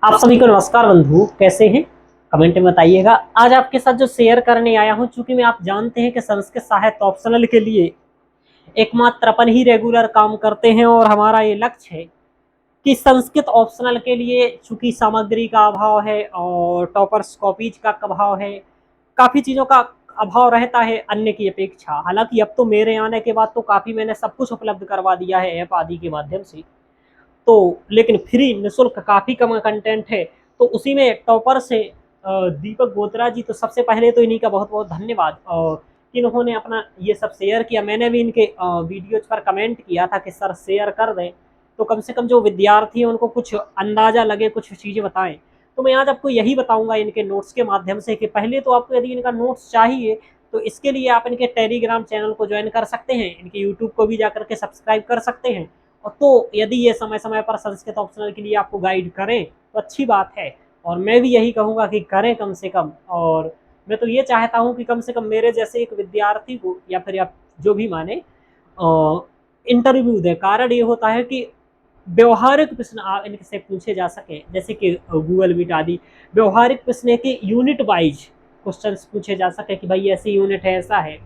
आप सभी को नमस्कार बंधु, कैसे हैं? कमेंट में बताइएगा। आज आपके साथ जो शेयर करने आया हूं, चूंकि मैं आप जानते हैं कि संस्कृत साहित्य ऑप्शनल के लिए एकमात्र अपन ही रेगुलर काम करते हैं और हमारा ये लक्ष्य है कि संस्कृत ऑप्शनल के लिए चूंकि सामग्री का अभाव है और टॉपर्स कॉपीज का अभाव है, काफ़ी चीज़ों का अभाव रहता है अन्य की अपेक्षा। हालांकि अब तो मेरे आने के बाद तो काफ़ी मैंने सब कुछ उपलब्ध करवा दिया है ऐप आदि के माध्यम से, तो लेकिन फ्री निःशुल्क काफ़ी कम कंटेंट है। तो उसी में टॉपर से दीपक बोत्रा जी, तो सबसे पहले तो इन्हीं का बहुत बहुत धन्यवाद कि इन्होंने अपना ये सब शेयर किया। मैंने भी इनके वीडियोज पर कमेंट किया था कि सर शेयर कर दें, तो कम से कम जो विद्यार्थी हैं उनको कुछ अंदाज़ा लगे, कुछ चीज़ें बताएं। तो मैं आज आपको यही बताऊंगा इनके नोट्स के माध्यम से कि पहले तो आपको यदि इनका नोट्स चाहिए तो इसके लिए आप इनके टेलीग्राम चैनल को ज्वाइन कर सकते हैं, इनके यूट्यूब को भी जाकर के सब्सक्राइब कर सकते हैं। और तो यदि ये समय समय पर संस्कृत ऑप्शनल के लिए आपको गाइड करें तो अच्छी बात है, और मैं भी यही कहूँगा कि करें कम से कम। और मैं तो ये चाहता हूँ कि कम से कम मेरे जैसे एक विद्यार्थी को या फिर आप जो भी माने इंटरव्यू दे। कारण ये होता है कि व्यवहारिक प्रश्न इनसे पूछे जा सके, जैसे कि गूगल मीट आदि व्यवहारिक प्रश्न के यूनिट वाइज क्वेश्चंस पूछे जा सके कि भाई ऐसी यूनिट है, ऐसा है।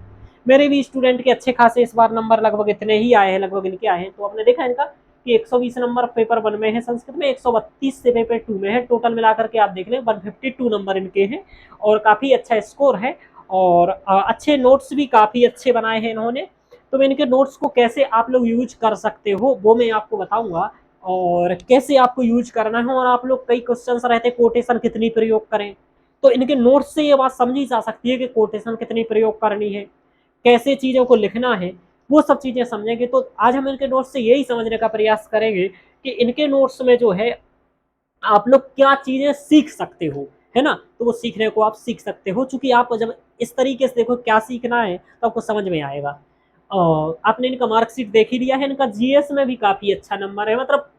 मेरे भी स्टूडेंट के अच्छे खासे इस बार नंबर लगभग इतने ही आए हैं, लगभग इनके आए हैं। तो आपने देखा इनका कि 120 नंबर पेपर 1 में है संस्कृत में, 132 से पेपर 2 में है। टोटल मिलाकर के आप देख लें 152 नंबर इनके हैं और काफ़ी अच्छा स्कोर है। और अच्छे नोट्स भी काफ़ी अच्छे बनाए हैं इन्होंने। तो मैं इनके नोट्स को कैसे आप लोग यूज कर सकते हो वो मैं आपको बताऊंगा, और कैसे आपको यूज करना है। और आप लोग कई क्वेश्चंस रहते हैं कोटेशन कितनी प्रयोग करें, तो इनके नोट्स से ये बात समझी जा सकती है कि कोटेशन कितनी प्रयोग करनी है, कैसे चीज़ों को लिखना है, वो सब चीज़ें समझेंगे। तो आज हम इनके नोट्स से यही समझने का प्रयास करेंगे कि इनके नोट्स में जो है आप लोग क्या चीज़ें सीख सकते हो, है ना। तो वो सीखने को आप सीख सकते हो, चूंकि आप जब इस तरीके से देखो क्या सीखना है तो आपको समझ में आएगा। आपने इनका मार्कशीट देख ही लिया है, इनका जीएस में भी काफ़ी अच्छा नंबर है, मतलब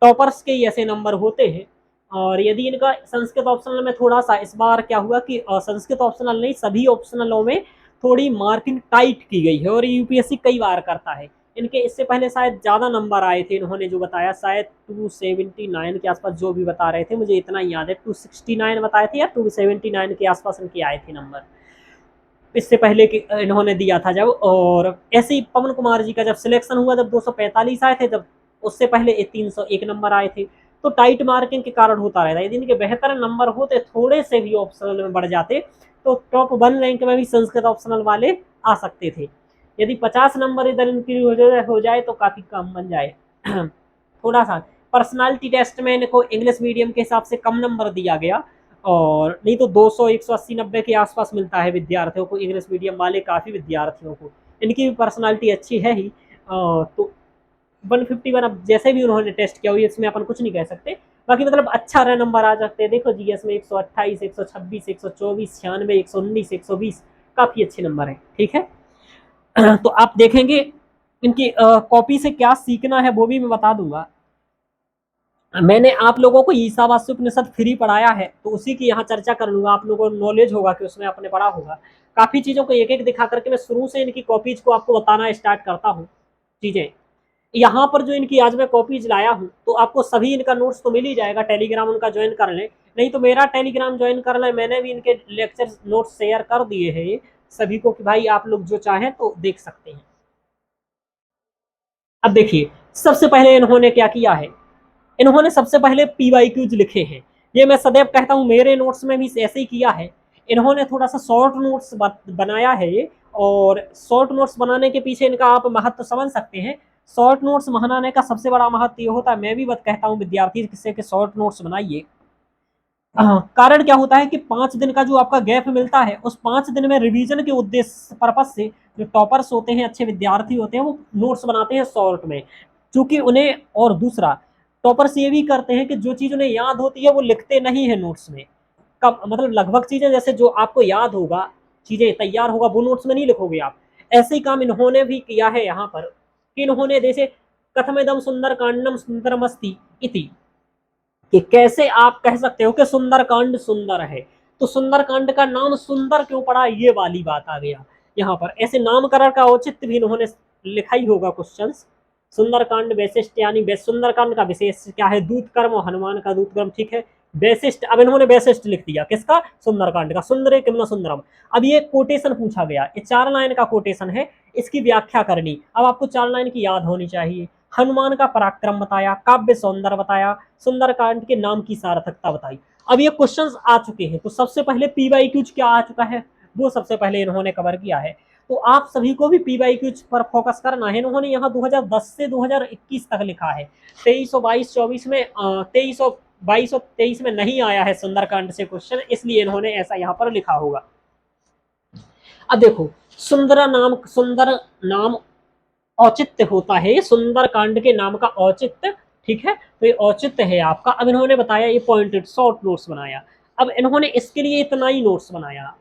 टॉपर्स के ही ऐसे नंबर होते हैं। और यदि इनका संस्कृत ऑप्शनल में थोड़ा सा इस बार क्या हुआ कि संस्कृत ऑप्शनल नहीं, सभी ऑप्शनलों में थोड़ी मार्किंग टाइट की गई है, और यूपीएससी कई बार करता है। इनके इससे पहले शायद ज़्यादा नंबर आए थे, इन्होंने जो बताया शायद 279 के आसपास जो भी बता रहे थे, मुझे इतना ही याद है 269 बताए थे या 279 के आसपास इनके आए थे नंबर, इससे पहले कि इन्होंने दिया था जब। और ऐसे ही पवन कुमार जी का जब सिलेक्शन हुआ जब 245 आए थे, जब उससे पहले 301 नंबर आए थे। तो टाइट मार्किंग के कारण होता रहता है। यदि इनके बेहतर नंबर होते, थोड़े से भी ऑप्शनल में बढ़ जाते, तो टॉप 1 रैंक में भी संस्कृत ऑप्शनल वाले आ सकते थे। यदि 50 नंबर इधर इनकी हो जाए तो काफ़ी कम बन जाए। थोड़ा सा पर्सनालिटी टेस्ट में इनको इंग्लिश मीडियम के हिसाब से कम नंबर दिया गया, और नहीं तो 200 180 90 के आसपास मिलता है विद्यार्थियों को, इंग्लिश मीडियम वाले काफ़ी विद्यार्थियों को। इनकी भी पर्सनालिटी अच्छी है ही। तो 151 अब जैसे भी उन्होंने टेस्ट किया हुई, इसमें अपन कुछ नहीं कह सकते। बाकी मतलब अच्छा रहा नंबर आ जाते हैं। देखो जीएस में 128 126 124 96 119 120 काफ़ी अच्छे नंबर हैं, ठीक है। तो आप देखेंगे इनकी कॉपी से क्या सीखना है वो भी मैं बता दूंगा। मैंने आप लोगों को ईसावास्य उपनिषद फ्री पढ़ाया है, तो उसी की यहाँ चर्चा कर लूंगा। आप लोगों को नॉलेज होगा कि उसमें आपने पढ़ा होगा। काफ़ी चीज़ों को एक एक दिखा करके मैं शुरू से इनकी कॉपीज को आपको बताना स्टार्ट करता हूँ चीज़ें। यहाँ पर जो इनकी आज मैं कॉपीज लाया हूँ, तो आपको सभी इनका नोट्स तो मिल ही जाएगा। टेलीग्राम उनका ज्वाइन कर लें, नहीं तो मेरा टेलीग्राम ज्वाइन कर लें। मैंने भी इनके लेक्चर नोट्स शेयर कर दिए हैं ये सभी को कि भाई आप लोग जो चाहें तो देख सकते हैं। अब देखिए सबसे पहले इन्होंने क्या किया है, इन्होंने सबसे पहले पीवाईक्यूज लिखे हैं। ये मैं सदैव कहता हूँ, मेरे नोट्स में भी ऐसे ही किया है। इन्होंने थोड़ा सा शॉर्ट नोट्स बनाया है ये, और शॉर्ट नोट्स बनाने के पीछे इनका आप महत्व समझ सकते हैं। शॉर्ट नोट्स बनाने का सबसे बड़ा महत्व ये होता है, मैं भी बत कहता हूँ विद्यार्थी से कि शॉर्ट नोट्स बनाइए। कारण क्या होता है कि 5 दिन का जो आपका गैप मिलता है, उस 5 दिन में रिवीजन के उद्देश्य पर्पज से जो टॉपर्स होते हैं, अच्छे विद्यार्थी होते हैं, वो नोट्स बनाते हैं शॉर्ट में। क्योंकि उन्हें, और दूसरा टॉपर्स ये भी करते हैं कि जो चीज़ उन्हें याद होती है वो लिखते नहीं है नोट्स में। कब मतलब लगभग चीज़ें जैसे जो आपको याद होगा, चीज़ें तैयार होगा, वो नोट्स में नहीं लिखोगे आप। ऐसे ही काम इन्होंने भी किया है यहाँ पर कि इन्होंने जैसे कथमेदम सुंदर कांडम सुंदरमस्ति इति, कि कैसे आप कह सकते हो कि सुंदरकांड सुंदर है, तो सुंदरकांड का नाम सुंदर क्यों पड़ा, ये वाली बात आ गया यहाँ पर। ऐसे नामकरण का औचित्य भी इन्होंने लिखा ही होगा क्वेश्चंस। सुंदरकांड वैशिष्ट यानी सुंदरकांड का विशेष क्या है, दूत कर्म, और हनुमान का दूत कर्म, ठीक है। वैशिष्ट, अब इन्होंने वैशिष्ट लिख दिया किसका, सुंदरकांड का, सुंदरे किम न सुंदरम। अब ये कोटेशन पूछा गया, ये 4 लाइन का कोटेशन है, इसकी व्याख्या करनी। अब आपको 4 लाइन की याद होनी चाहिए। हनुमान का पराक्रम बताया, काव्य सौंदर्य बताया, सुंदरकांड के नाम की सार्थकता बताई। अब ये क्वेश्चंस आ चुके हैं, तो सबसे पहले पीवाईक्यूज क्या आ चुका है, वो सबसे पहले इन्होंने कवर किया है। तो आप सभी को भी पीवाईक्यूज पर फोकस करना है। इन्होंने यहाँ 2010 से 2021 तक लिखा है। 2322 24 में 2322 और 23 में नहीं आया है सुंदरकांड से क्वेश्चन, इसलिए इन्होंने ऐसा यहाँ पर लिखा होगा। अब देखो, सुंदर नाम औचित्य होता है, सुंदर कांड के नाम का औचित्य, ठीक है। तो ये औचित्य है आपका। अब इन्होंने बताया, ये पॉइंटेड शॉर्ट नोट्स बनाया। अब इन्होंने इसके लिए इतना ही नोट्स बनाया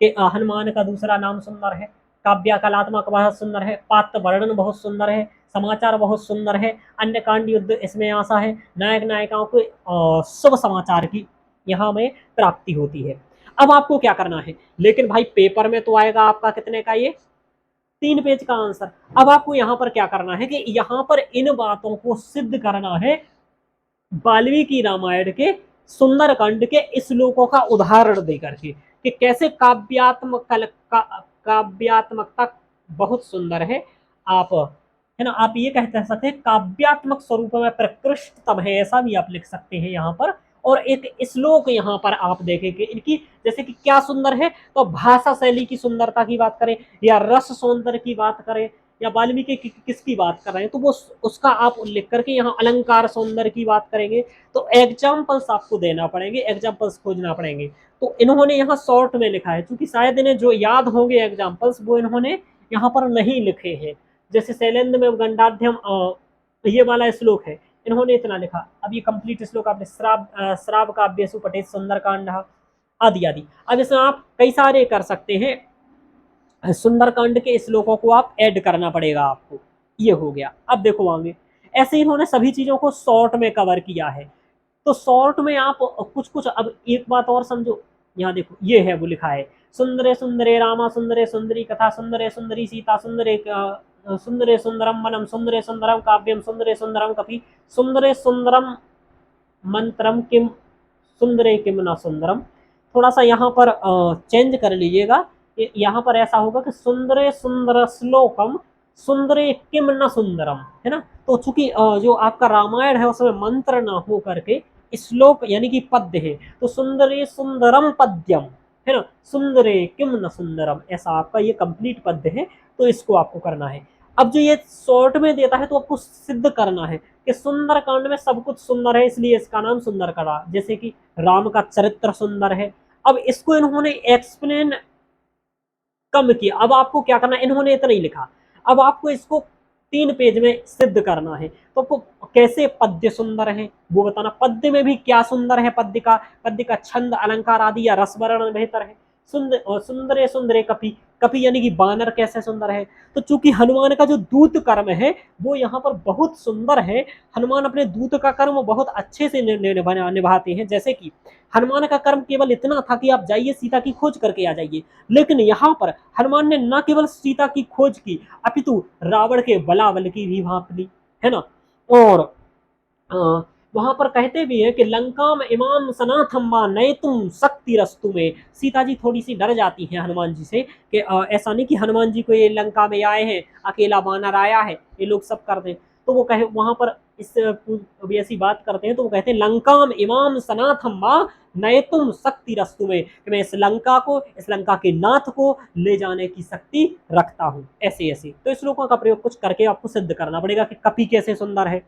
कि हनुमान का दूसरा नाम सुंदर है, काव्य कलात्मक बहुत सुंदर है, पात्र वर्णन बहुत सुंदर है, समाचार बहुत सुंदर है, अन्य कांड युद्ध इसमें आशा है, नायक नायिकाओं को शुभ समाचार की यहाँ में प्राप्ति होती है। अब आपको क्या करना है, लेकिन भाई पेपर में तो आएगा आपका कितने का, ये 3 पेज का आंसर। अब आपको यहाँ पर क्या करना है कि यहाँ पर इन बातों को सिद्ध करना है वाल्मीकि रामायण के सुंदरकांड के श्लोकों का उदाहरण देकर के, कि कैसे काव्यात्मकता बहुत सुंदर है। आप है ना, आप ये कह सकते हैं काव्यात्मक स्वरूप में प्रकृष्टतम है, ऐसा भी आप लिख सकते हैं यहाँ पर। और एक श्लोक यहाँ पर आप देखेंगे इनकी, जैसे कि क्या सुंदर है, तो भाषा शैली की सुंदरता की बात करें, या रस सौंदर्य की बात करें, या वाल्मीकि किसकी बात कर रहे हैं, तो वो उसका आप उल्लेख करके यहाँ अलंकार सौंदर्य की बात करेंगे। तो एग्जाम्पल्स आपको देना पड़ेंगे, एग्जाम्पल्स खोजना पड़ेंगे। तो इन्होंने यहाँ शॉर्ट में लिखा है, क्योंकि शायद इन्हें जो याद होंगे एग्जाम्पल्स वो इन्होंने यहाँ पर नहीं लिखे हैं। जैसे शैलेंद्र में गंडाध्यम ये वाला श्लोक है, इन्होंने इतना लिखा। अब ये कंप्लीट श्लोक आपने श्राव काव्यसु पठेत सुंदरकांड आदि आदि। अब इसमें आप कई सारे कर सकते हैं, सुंदरकांड के श्लोकों को आप ऐड करना पड़ेगा आपको। ये हो गया। अब देखो आगे, ऐसे इन्होंने सभी चीजों को शॉर्ट में कवर किया है। तो शॉर्ट में आप कुछ कुछ, अब एक बात और समझो, यहाँ देखो ये है वो लिखा है, सुंदरे सुंदरे रामा सुंदरे सुंदरी कथा, सुंदरे सुंदरी सीता, सुंदरे सुंदरे सुंदरम वनम, सुंदरे सुंदरम काव्यम, सुंदरे सुंदरम कपि, सुंदरे सुंदरम मंत्रम किम, सुंदरे किम न सुंदरम। थोड़ा सा यहाँ पर चेंज कर लीजिएगा, यहाँ पर ऐसा होगा कि सुंदरे सुंदर श्लोकम, सुंदरे किम न सुंदरम, है ना। तो चूंकि जो आपका रामायण है उसमें मंत्र ना हो करके श्लोक यानी कि पद्य है, तो सुंदरे सुंदरम पद्यम, है ना, सुंदरे किम न सुंदरम, ऐसा आपका ये कंप्लीट पद्य है। तो इसको आपको करना है। अब जो ये शॉर्ट में देता है, तो आपको सिद्ध करना है कि सुंदर कांड में सब कुछ सुंदर है, इसलिए इसका नाम सुंदर करा। जैसे कि राम का चरित्र सुंदर है। अब इसको इन्होंने एक्सप्लेन कम किया। अब आपको क्या करना है, इन्होंने इतना ही लिखा, अब आपको इसको 3 पेज में सिद्ध करना है। तो आपको कैसे पद्य सुंदर है वो बताना, पद्य में भी क्या सुंदर है, पद्य का छंद अलंकार आदि या रसवर्ण बेहतर है। सुंदरे सुंदरे कपि, कपि यानी कि बानर कैसे सुंदर है। तो चूंकि हनुमान का जो दूत कर्म है वो यहाँ पर बहुत सुंदर है। हनुमान अपने दूत का कर्म बहुत अच्छे से निभाते हैं। जैसे कि हनुमान का कर्म केवल इतना था कि आप जाइए सीता की खोज करके आ जाइए, लेकिन यहाँ पर हनुमान ने न केवल सीता की खोज की, अपितु रावण के बलाबल की भी भांप ली, है ना। और वहां पर कहते भी है कि लंका में इमाम सनाथम्मा नए तुम शक्ति रस्तु में, सीता जी थोड़ी सी डर जाती हैं हनुमान जी से कि ऐसा नहीं कि हनुमान जी को ये लंका में आए हैं, अकेला बानर आया है, ये लोग सब कर दें। तो वो कहे वहां पर इस ऐसी बात करते हैं, तो वो कहते हैं लंका में इमाम सनाथम्मा नए तुम शक्ति रस्तु में, कि मैं इस लंका के नाथ को ले जाने की शक्ति रखता हूँ। ऐसे ऐसे तो इस श्लोकों का प्रयोग कुछ करके आपको सिद्ध करना पड़ेगा कि कपि कैसे सुंदर है,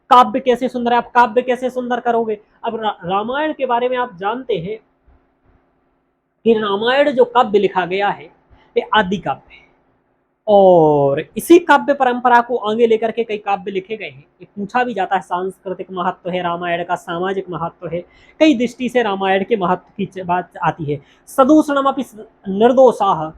काव्य कैसे सुंदर है। आप काव्य कैसे सुंदर करोगे। अब रामायण के बारे में आप जानते हैं कि रामायण जो काव्य लिखा गया है ये आदि काव्य है, और इसी काव्य परंपरा को आगे लेकर के कई काव्य लिखे गए हैं। ये पूछा भी जाता है, सांस्कृतिक महत्व है रामायण का, सामाजिक महत्व है, कई दृष्टि से रामायण के महत्व की बात आती है। सदूषणमपि निर्दोषाः,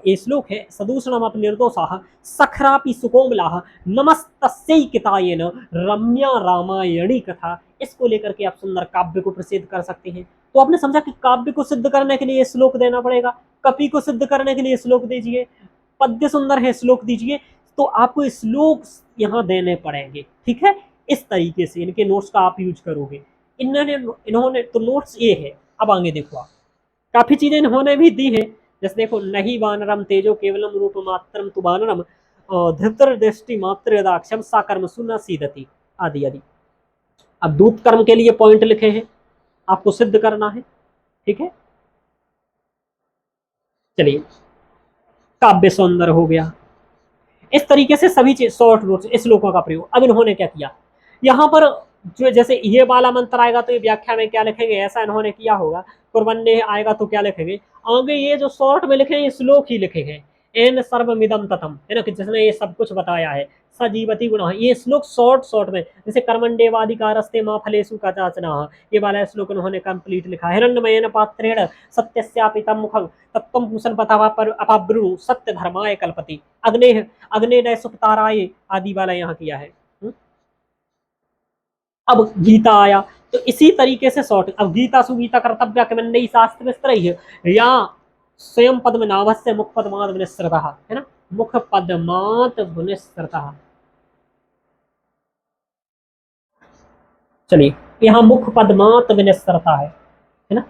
ये श्लोक है, सदूषणमपि निर्दोषाः सखरापि सुकोमलाः नमस्तस्यै कितायेन रम्या रामायणी कथा। इसको लेकर के आप सुंदर काव्य को प्रसिद्ध कर सकते हैं। तो आपने समझा कि काव्य को सिद्ध करने के लिए श्लोक देना पड़ेगा, कपि को सिद्ध करने के लिए श्लोक दीजिए, पद्य सुंदर है श्लोक दीजिए, तो आपको श्लोक यहाँ देने पड़ेंगे, ठीक है। इस तरीके से इनके नोट्स का आप यूज करोगे। इन्होंने तो नोट्स ये है। अब आगे देखो आप, काफी चीजें इन्होंने भी दी है। जैसे देखो, नहीं वानरम तेजो केवलम रूप मात्रम तु वानरम धृतर दृष्टि मात्र यदाक्षम सा कर्म सुना सीदति आदि आदि। अब दूत कर्म के लिए पॉइंट लिखे हैं, आपको सिद्ध करना है, ठीक है। चलिए, काव्य सौंदर्य हो गया। इस तरीके से सभी चीज शॉर्ट नोट्स श्लोकों का प्रयोग। अब इन्होंने क्या किया, यहाँ पर जो जैसे ये वाला मंत्र आएगा तो ये व्याख्या में क्या लिखेंगे, ऐसा इन्होंने किया होगा। कुर्बन्ने आएगा तो क्या लिखेंगे, आगे ये जो शॉर्ट में लिखे ये श्लोक ही लिखेंगे। एन सर्वमिदम ततम, है ना, कि जिसने ये सब कुछ बताया है। सजीवती गुण, ये श्लोक शॉर्ट शॉर्ट में, जैसे कर्मण्डेवाधिकारस्ते माँ फलेषु कदाचन, ये वाला श्लोक उन्होंने कंप्लीट लिखा। हिरण्मयेन पात्रेण सत्यस्यापितम मुखं तत्त्वं पूषण पथा पर अपाब्रुणु सत्य धर्माय कल्पति अग्ने अग्ने सुपताराय आदि वाला यहाँ किया है। अब गीता आया तो इसी तरीके से शॉर्ट। अब गीता सुगीता कर्तव्य कमंडई शास्त्र में या स्वयं पद्मनाभस्य मुख पद्मात विनिसृतः, है ना, मुख पद्मात विनिसृतः। चलिए, यहाँ मुख पद्मात विनिसृतः है ना।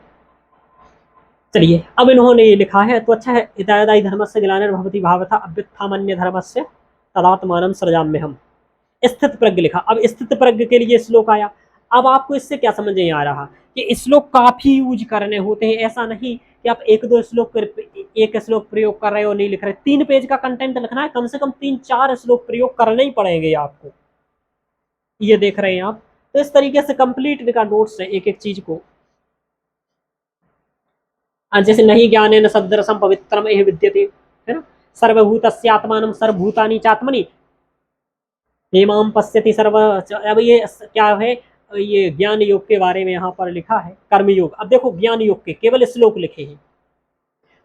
चलिए, अब इन्होंने ये लिखा है तो अच्छा है। इदायदाई धर्मस्य ग्लानिर्भवति भावतः अभ्युत्थामन्य धर्मस्य तदात्मानं सृजाम्यहम्। स्थित प्रज्ञ लिखा। अब स्थित प्रज्ञ के लिए श्लोक आया। अब आपको इससे क्या समझ नहीं आ रहा कि श्लोक काफी यूज करने होते हैं। ऐसा नहीं कि आप एक दो श्लोक एक श्लोक प्रयोग कर रहे हो नहीं लिख रहे। 3 पेज का कंटेंट लिखना है, कम से कम 3-4 श्लोक प्रयोग करने ही पड़ेंगे आपको। ये देख रहे हैं आप, तो इस तरीके से कंप्लीट लिखा नोट्स है एक एक चीज को। जैसे नहीं ज्ञानेन सदृशम पवित्रम एह विद्यते, है ना, सर्वभूतस्यात्मानं सर्वभूतानि चात्मनि हेमाम पश्यति सर्व। अब ये क्या है, ये ज्ञान योग के बारे में यहाँ पर लिखा है, कर्म योग। अब देखो, ज्ञान योग के केवल श्लोक लिखे हैं,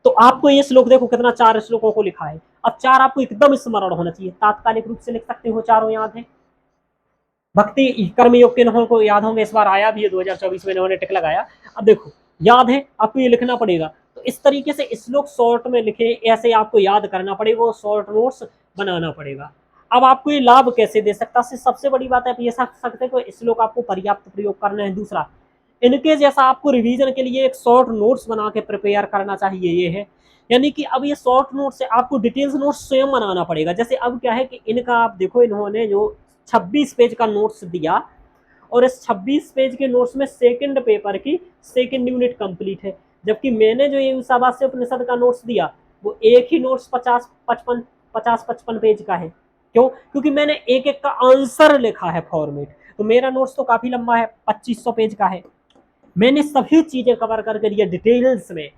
तो आपको ये श्लोक देखो कितना, 4 श्लोकों को लिखा है। अब 4 आपको एकदम स्मरण होना चाहिए, तात्कालिक रूप से लिख सकते हो, चारों याद है। भक्ति कर्म योग के इन्हों को याद होंगे, इस बार आया भी है 2024 में, इन्होंने टिक लगाया। अब देखो, याद है आपको, ये लिखना पड़ेगा। तो इस तरीके से श्लोक शॉर्ट में लिखे, ऐसे आपको याद करना पड़ेगा, शॉर्ट नोट्स बनाना पड़ेगा। अब आपको ये लाभ कैसे दे सकता है, सबसे बड़ी बात है, आप ये सकते हो कि श्लोक आपको पर्याप्त प्रयोग करना है। दूसरा, इनके जैसा आपको रिवीजन के लिए एक शॉर्ट नोट्स बना के प्रिपेयर करना चाहिए, ये है। यानी कि अब ये शॉर्ट नोट्स से आपको डिटेल्स नोट्स स्वयं बनाना पड़ेगा। जैसे अब क्या है कि इनका आप देखो, इन्होंने जो 26 पेज का नोट्स दिया, और इस 26 पेज के नोट्स में सेकंड पेपर की सेकंड यूनिट कंप्लीट है। जबकि मैंने जो ये ईशावास्य उपनिषद का नोट्स दिया, वो एक ही नोट्स 50-55 पेज का है। क्यों? क्योंकि मैंने एक एक का आंसर लिखा है फॉर्मेट। तो मेरा नोट्स तो काफी लंबा है, 2500 पेज का है। मैंने सभी चीजें कवर करके दिया डिटेल्स में।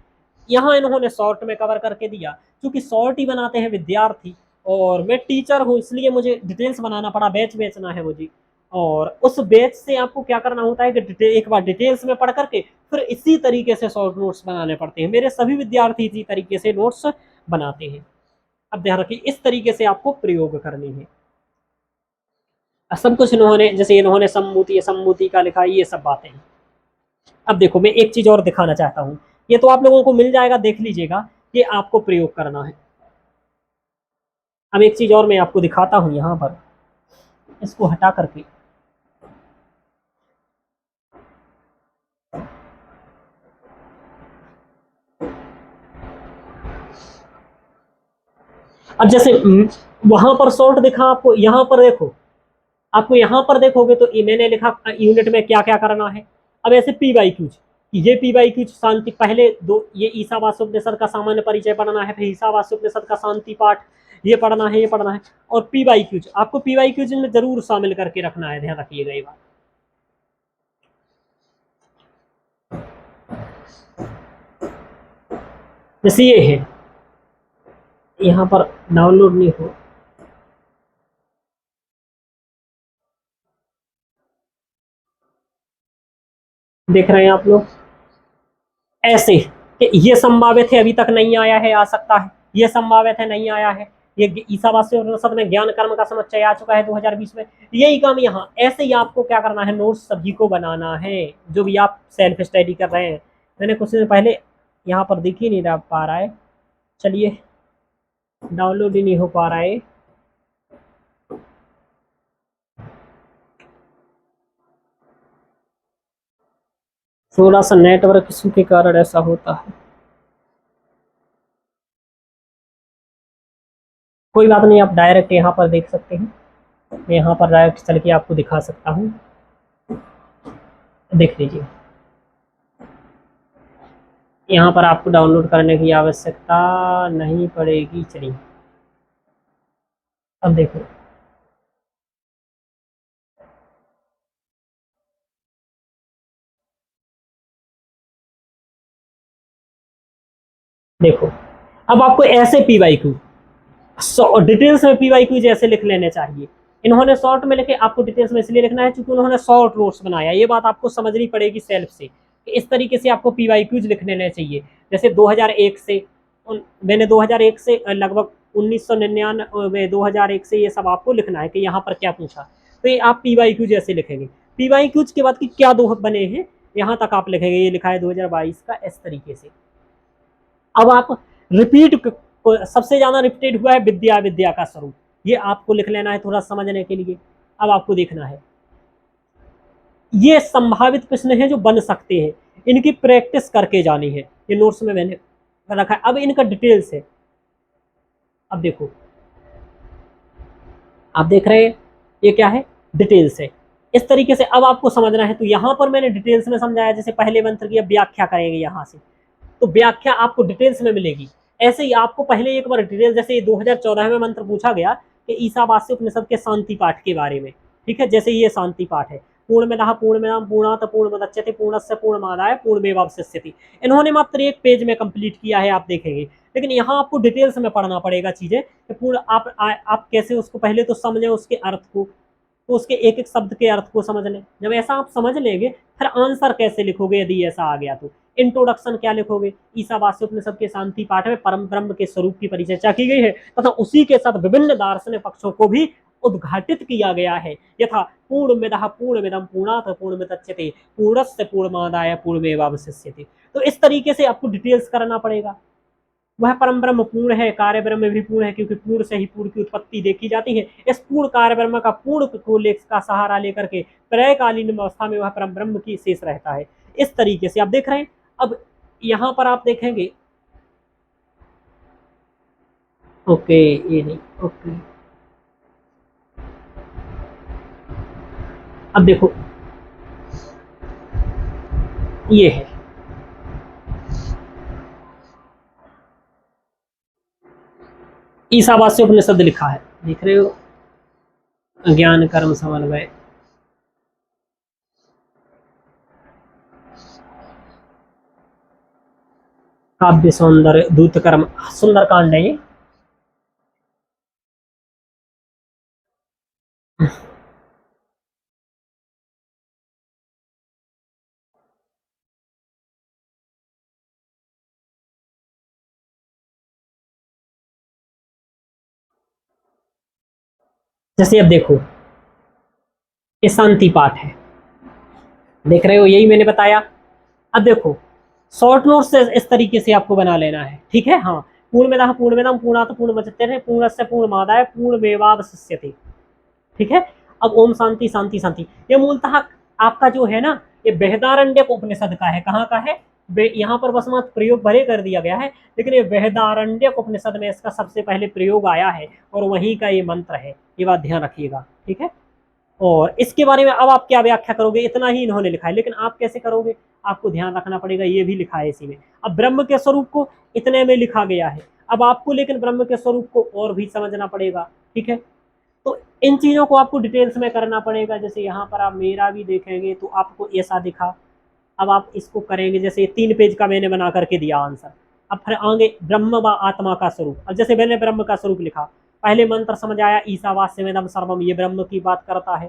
यहाँ इन्होंने शॉर्ट में कवर करके दिया, क्योंकि शॉर्ट ही बनाते हैं विद्यार्थी, और मैं टीचर हूँ, इसलिए मुझे डिटेल्स बनाना पड़ा, बैच बेचना है मुझे। और उस बैच से आपको क्या करना होता है कि एक बार डिटेल्स में पढ़ करके फिर इसी तरीके से शॉर्ट नोट्स बनाने पड़ते हैं। मेरे सभी विद्यार्थी इसी तरीके से नोट्स बनाते हैं। अब ध्यान रखिए, इस तरीके से आपको प्रयोग करनी है। सब कुछ इन्होंने, जैसे इन्होंने सम्मुति का लिखा, ये सब बातें हैं। अब देखो, मैं एक चीज और दिखाना चाहता हूँ। ये तो आप लोगों को मिल जाएगा, देख लीजिएगा, ये आपको प्रयोग करना है। अब एक चीज और मैं आपको दिखाता हूँ यहाँ पर, इसको हटा करके। अब जैसे वहां पर शॉर्ट दिखा आपको, यहाँ पर देखो, आपको यहाँ पर देखोगे तो मैंने लिखा यूनिट में क्या क्या करना है। अब ऐसे पी वाई क्यूज, ये पी वाई क्यूज शांति, पहले दो ये ईशावास्योपनिषद का सामान्य परिचय पढ़ना है, फिर ईशावास्योपनिषद का शांति पाठ ये पढ़ना है, ये पढ़ना है। और पी वाई क्यूज आपको पी वाई क्यूज में जरूर शामिल करके रखना है, ध्यान रखिएगा ये बात। जैसे ये है, यहाँ पर डाउनलोड नहीं हो, देख रहे हैं आप लोग, ऐसे कि ये संभावित है अभी तक नहीं आया है, आ सकता है, ये संभावित है नहीं आया है, ये ईशावास्य उपनिषद में ज्ञान कर्म का समुच्चय आ चुका है 2020 में। यही काम यहाँ, ऐसे ही आपको क्या करना है, नोट्स सभी को बनाना है, जो भी आप सेल्फ स्टडी कर रहे हैं। मैंने कुछ दिन पहले, यहाँ पर दिख ही नहीं रहा पा रहा है, चलिए, डाउनलोड ही नहीं हो पा रहा है। थोड़ा सा नेटवर्क इशू के कारण ऐसा होता है। कोई बात नहीं, आप डायरेक्ट यहाँ पर देख सकते हैं। मैं यहाँ पर डायरेक्ट चल के आपको दिखा सकता हूँ, देख लीजिए। यहाँ पर आपको डाउनलोड करने की आवश्यकता नहीं पड़ेगी। चलिए अब देखो, देखो अब आपको ऐसे पीवाईक्यू डिटेल्स में पीवाईक्यू जैसे लिख लेने चाहिए। इन्होंने शॉर्ट में लिखे, आपको डिटेल्स में इसलिए लिखना है क्योंकि उन्होंने शॉर्ट नोट्स बनाया। ये बात आपको समझनी पड़ेगी सेल्फ से कि इस तरीके से आपको पीवाईक्यूज लिख लेने चाहिए। जैसे 2001 से मैंने 2001 से लगभग 1999 2001 से ये सब आपको लिखना है कि यहाँ पर क्या पूछा। तो ये आप पीवाईक्यू जैसे लिखेंगे। पीवाईक्यूज के बाद की क्या दो बने हैं यहाँ तक आप लिखेंगे। ये लिखा है 2022 का, इस तरीके से। अब आप रिपीट, सबसे ज्यादा रिपीटेड हुआ है विद्या विद्या का स्वरूप, ये आपको लिख लेना है थोड़ा समझने के लिए। अब आपको देखना है, ये संभावित प्रश्न है जो बन सकते हैं, इनकी प्रैक्टिस करके जानी है। ये नोट्स में मैंने रखा है। अब इनका डिटेल्स है। अब देखो, आप देख रहे हैं ये क्या है, डिटेल्स है। इस तरीके से अब आपको समझना है। तो यहां पर मैंने डिटेल्स में समझाया, जैसे पहले मंत्र की अब व्याख्या करेंगे यहां से, तो व्याख्या आपको डिटेल्स में मिलेगी। ऐसे ही आपको पहले एक बार डिटेल, जैसे 2014 में मंत्र पूछा गया कि ईसावास्य उपनिषद के शांति पाठ के बारे में, ठीक है। जैसे ये शांति पाठ है, पूर्णमेदः पूर्णमिदं पूर्णात् पूर्णमुदच्यते पूर्णस्य पूर्णमादाय पूर्णमेवावशिष्यते। इन्होंने मात्र एक पेज में कंप्लीट किया है, आप देखेंगे। लेकिन यहाँ आपको डिटेल्स में पढ़ना पड़ेगा चीजें कि पूर्ण आप कैसे उसको पहले तो समझें उसके अर्थ को, तो उसके एक एक शब्द के अर्थ को समझ लें। जब ऐसा आप समझ लेंगे फिर आंसर कैसे लिखोगे यदि ऐसा आ गया तो। इंट्रोडक्शन क्या लिखोगे, ईसावास्य उपनिषद के शांति पाठ में परम ब्रह्म के स्वरूप की परिचर्चा की गई है तथा उसी के साथ विभिन्न दार्शनिक पक्षों को भी उद्घाटित किया गया है। यथा पूर्णमिदः पूर्णमिदं पूर्णात् पूर्णमुदच्यते पूर्णस्य पूर्णमादाय पूर्णमेवावशिष्यते। तो इस तरीके से आपको डिटेल्स करना पड़ेगा। वह परम ब्रह्म पूर्ण है, कार्य ब्रह्म भी पूर्ण है, क्योंकि पूर्ण से ही पूर्ण की उत्पत्ति देखी जाती है। इस पूर्ण कार्य ब्रह्म का पूर्ण को का सहारा लेकर के प्रलयकालीन अवस्था में वह परम ब्रह्म की शेष रहता है। इस तरीके से आप देख रहे हैं। अब यहाँ पर आप देखेंगे, ओके ये नहीं, ओके अब देखो ये है, ईसावास्य उपनिषद लिखा है, देख रहे हो, ज्ञान कर्म समन्वय। काव्य सौंदर्य दूत कर्म, सुंदर कांड है ये। जैसे अब देखो, ये शांति पाठ है, देख रहे हो, यही मैंने बताया। अब देखो, शॉर्ट नोट से इस तरीके से आपको बना लेना है, ठीक है। हाँ, पूर्णमेदः पूर्णमिदं पूर्णात् पूर्णमुदच्यते पूर्णस्य पूर्णमादाय पूर्णमेवावशिष्यते, ठीक है। अब ओम शांति शांति शांति, ये मूलतः आपका जो है ना, ये बृहदारण्यक उपनिषद का है। कहाँ का है, यहाँ पर बस मात्र प्रयोग भरे कर दिया गया है, लेकिन ये बृहदारण्यक उपनिषद में इसका सबसे पहले प्रयोग आया है और वहीं का ये मंत्र है। ये बात ध्यान रखिएगा, ठीक है। और इसके बारे में अब आप क्या व्याख्या करोगे, इतना ही इन्होंने लिखा है, लेकिन आप कैसे करोगे आपको ध्यान रखना पड़ेगा, ये भी लिखा है इसी में। अब ब्रह्म के स्वरूप को इतने में लिखा गया है, अब आपको लेकिन ब्रह्म के स्वरूप को और भी समझना पड़ेगा, ठीक है। तो इन चीजों को आपको डिटेल्स में करना पड़ेगा। जैसे यहाँ पर आप मेरा भी देखेंगे तो आपको ऐसा दिखा। अब आप इसको करेंगे, जैसे 3 पेज का मैंने बना करके दिया आंसर। अब फिर आगे ब्रह्म व आत्मा का स्वरूप। अब जैसे मैंने ब्रह्म का स्वरूप लिखा, पहले मंत्र समझ आया, ईसावास्यमेदं सर्वम, ये ब्रह्म की बात करता है।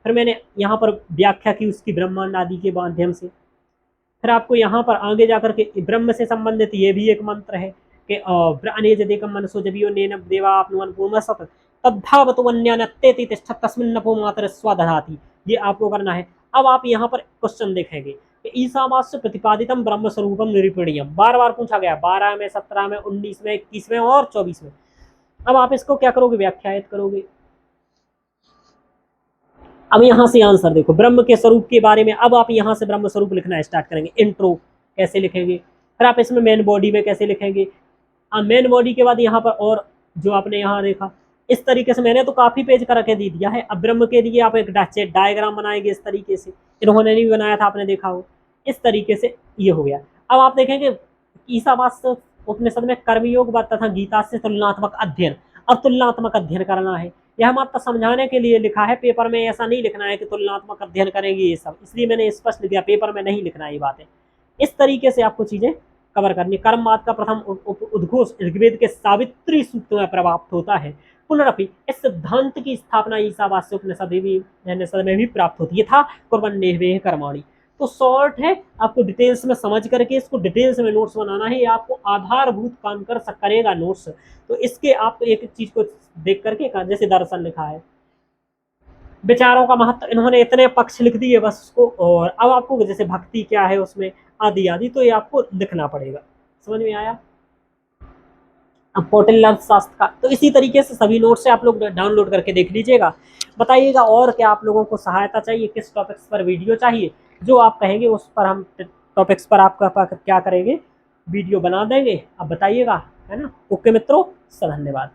फिर मैंने यहाँ पर व्याख्या की उसकी ब्रह्मांड आदि के माध्यम से। फिर आपको यहाँ पर आगे जाकर के ब्रह्म से संबंधित ये भी एक मंत्र है कि अनेजदेकं मनसो जबियो नेन देवा आपनुवन पूर्णसत तद्धावतु वन्यानत्तेति तिष्ठत् तस्मिन्नपो मातर स्वदधाति। ये आपको करना है। अब आप यहाँ पर क्वेश्चन देखेंगे कि ईसावास्य प्रतिपादितम ब्रह्म स्वरूपम निरूपणीयम, बार बार पूछा गया, 12 में, 17 में, 19 में, 21 में और 24 में। अब आप इसको क्या करोगे, व्याख्यायित करोगे। अब यहाँ से आंसर देखो, ब्रह्म के स्वरूप के बारे में। अब आप यहाँ से ब्रह्म स्वरूप लिखना स्टार्ट करेंगे। इंट्रो कैसे लिखेंगे, फिर आप इसमें मेन बॉडी में कैसे लिखेंगे। अब मेन बॉडी के बाद यहाँ पर और जो आपने यहाँ देखा, इस तरीके से मैंने तो काफी पेज करके दे दिया है। अब ब्रह्म के लिए आप एक डायग्राम बनाएंगे इस तरीके से, इन्होंने नहीं बनाया था, आपने देखा हो। इस तरीके से ये हो गया। अब आप देखेंगे ईसावास्य उपनिषद में कर्मयोग तथा गीता से तुलनात्मक अध्ययन। अब तुलनात्मक अध्ययन करना है, यह मात्र समझाने के लिए लिखा है, पेपर में ऐसा नहीं लिखना है कि तुलनात्मक अध्ययन करेंगे ये सब, इसलिए मैंने स्पष्ट लिख दिया, पेपर में नहीं लिखना है ये बातें। इस तरीके से आपको चीजें कवर करनी। कर्मवाद का प्रथम उद्घोष ऋग्वेद के सावित्री सूक्त में प्राप्त होता है। पुनरपि इस सिद्धांत की स्थापना ईसावास्य उपनिषद में भी प्राप्त होती है, था कुर्वन्नेह कर्माणि। तो शॉर्ट है, आपको डिटेल्स में समझ करके इसको डिटेल्स में नोट्स बनाना है, ये आपको आधारभूत काम करेगा नोट्स। तो इसके आप एक चीज को देख करके, जैसे दर्शन लिखा है, विचारों का महत्व, इन्होंने इतने पक्ष लिख दिए बस उसको। और अब आपको जैसे भक्ति क्या है उसमें आदि आदि, तो ये आपको लिखना पड़ेगा। समझ में आया। अब कौटिल्य अर्थशास्त्र का, तो इसी तरीके से सभी नोट्स से आप लोग डाउनलोड करके देख लीजिएगा। बताइएगा और क्या आप लोगों को सहायता चाहिए, किस टॉपिक्स पर वीडियो चाहिए, जो आप कहेंगे उस पर हम टॉपिक्स पर आपका क्या करेंगे, वीडियो बना देंगे। अब बताइएगा, है ना। ओके मित्रों, धन्यवाद।